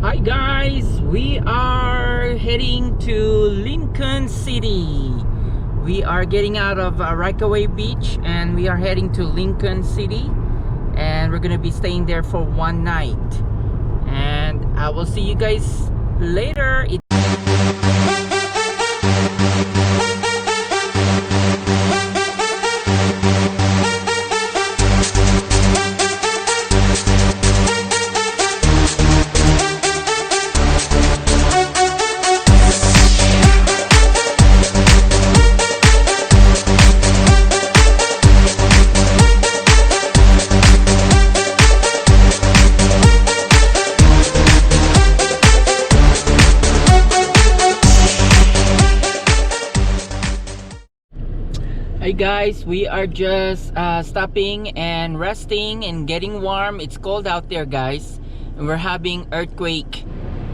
Hi guys, we are heading to Lincoln City. We are getting out of Rockaway Beach and we are heading to Lincoln City, and we're gonna be staying there for one night, and I will see you guys later. Hi guys, we are just stopping and resting and getting warm. It's cold out there, guys, and we're having earthquake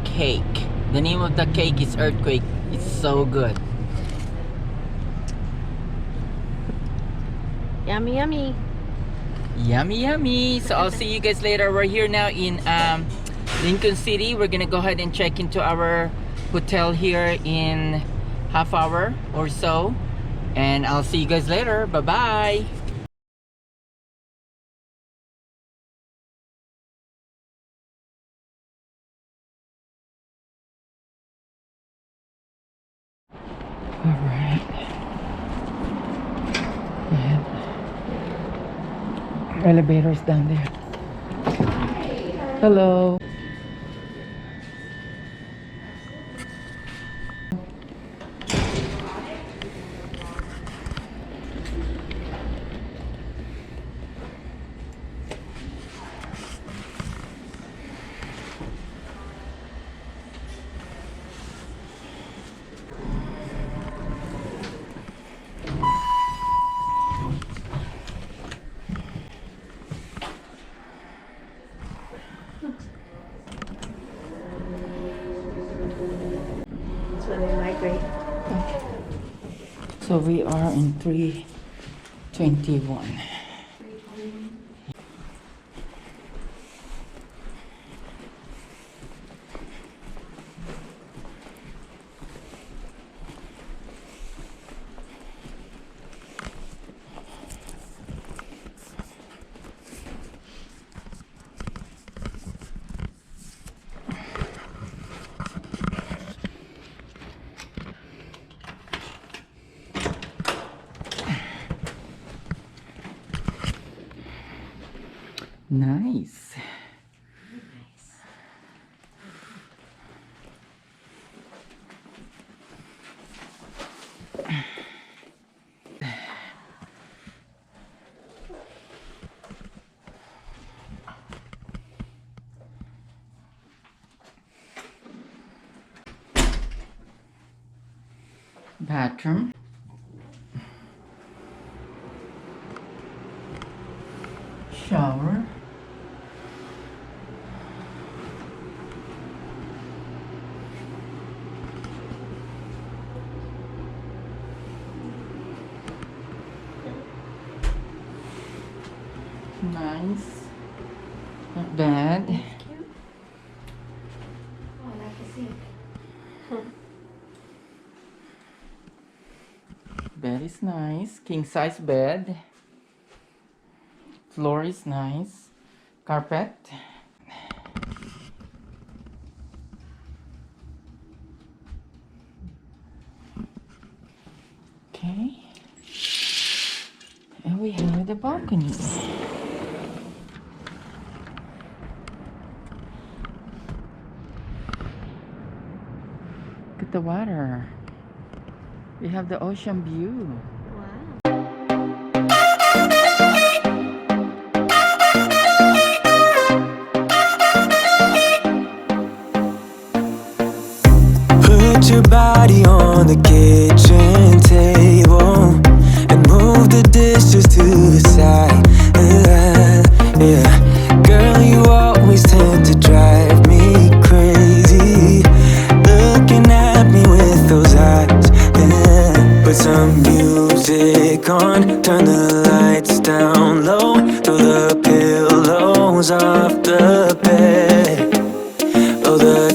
cake. The name of the cake is earthquake. It's so good. Yummy, yummy. Yummy, yummy. So I'll see you guys later. We're here now in Lincoln City. We're gonna go ahead and check into our hotel here in half hour or so, and I'll see you guys later. Bye bye. All right. And elevator's down there. Hello. That's when they migrate. So we are in 321. Nice. Bathroom. Shower. Nice. Not bad. Cute. Oh, I like to see. Bed is nice. King size bed. Floor is nice. Carpet. Okay. And we have the balcony. Look at the water. We have the ocean view. Wow. Put your body on the kitchen table and move the dishes to the side. Yeah, girl, you always tend to drive me crazy, looking at me with those eyes. Yeah. Put some music on, turn the lights down low, throw the pillows off the bed. Oh, the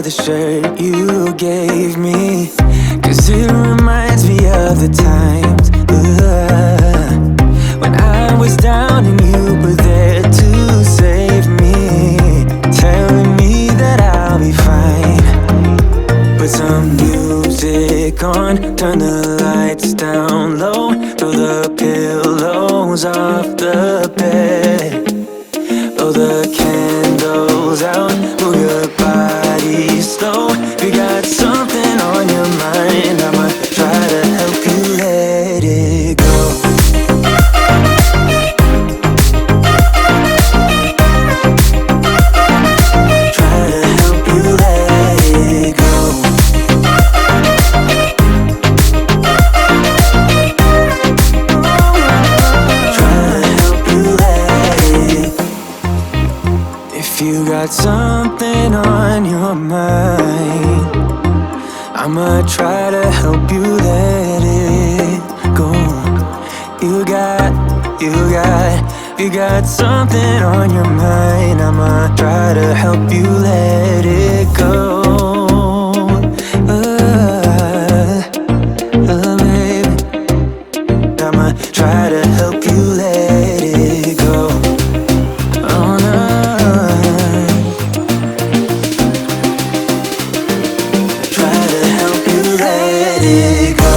the shirt you gave me, 'cause it reminds me of the times when I was down and you were there to save me, telling me that I'll be fine. Put some music on, turn the lights down low, throw the pillows off the bed, blow the candles out, move your body slow. You got something on your mind, I'ma try to help you let it go. Try to help you let it go. Try to help you let it. If you got something on your mind, I'ma try to help you let it go. You got something on your mind, I'ma try to help you let it go. Baby, I'ma try to help you let it go. Oh no. Try to help you let it go.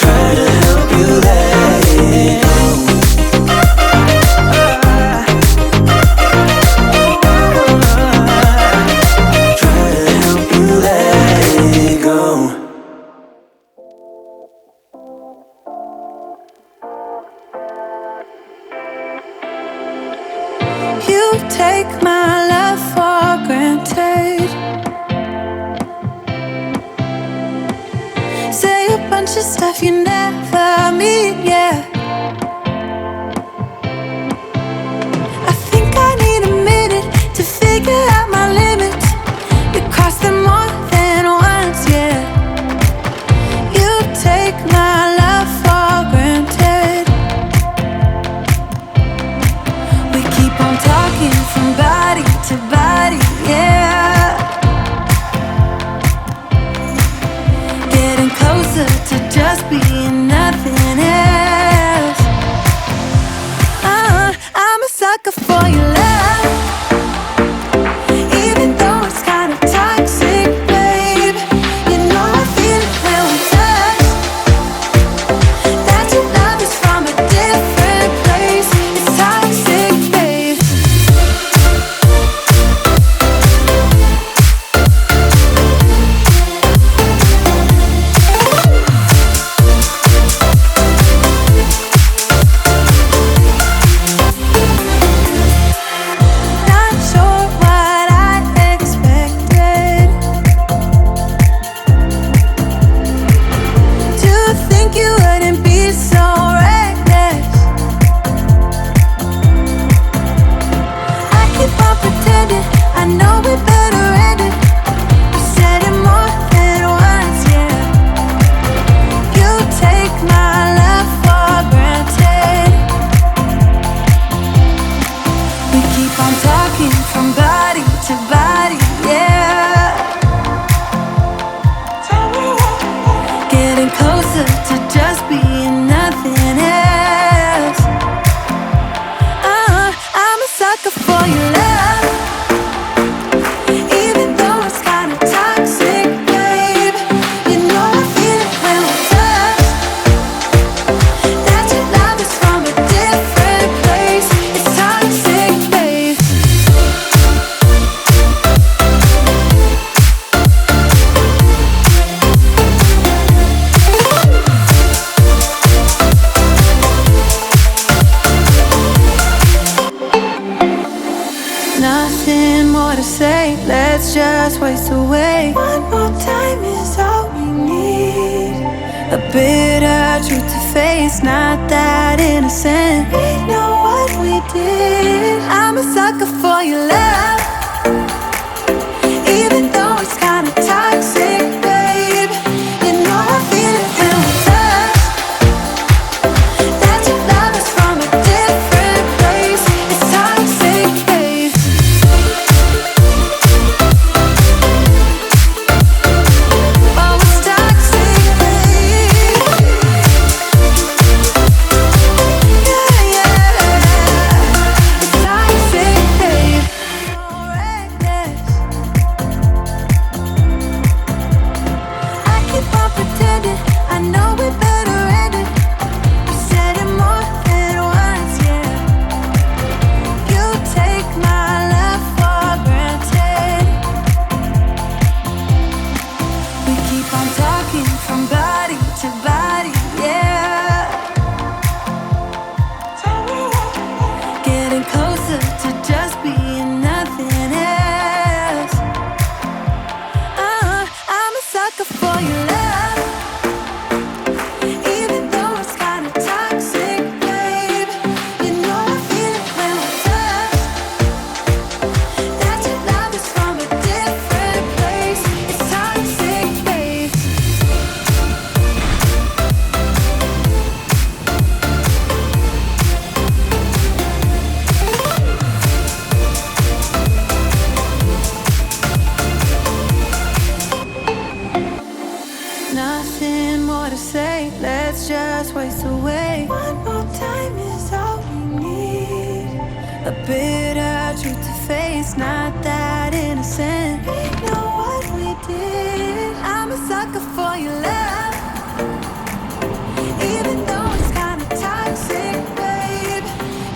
Try to help you let it go. Try to help you let it go. You take my love for granted. Say a bunch of stuff you never mean, yeah. I think I need a minute to figure out my limits. You cross them more than once, yeah. You take my love for granted. We keep on talking from body to body, yeah. Getting closer to just being nothing else. I'm a sucker for your love, even though it's kind of toxic, babe. You know I feel it when we touch, that your love is from a different place. It's toxic, babe. Not sure what I expected. To think you wouldn't be so reckless. I keep on pretending I know we better end it. I said it more than once, yeah. You take my love for granted. We keep on talking from body to body, yeah. Getting closer to just being nothing else. I'm a sucker for your love, even though it's kind of toxic, babe. You know I feel it when we touch, that your love is from a different place. It's toxic, babe. Nothing more to say, let's just waste away. One more time is all we need. A bitter truth to face, not that innocent. We know what we did. I'm a sucker for your love, even though it's kind of toxic, babe. You know I feel it when we touch, that your love is from a different away. One more time is all we need. A bitter truth to face, not that innocent. We know what we did. I'm a sucker for your love, even though it's kinda toxic, babe.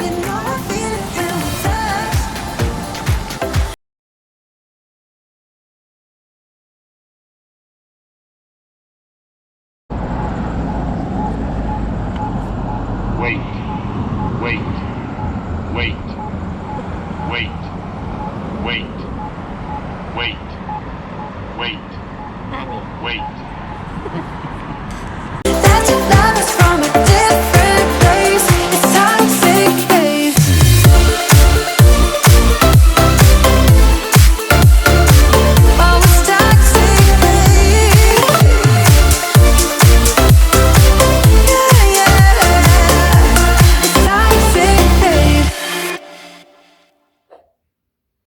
You know I feel it when we touch. Wait, wait, wait.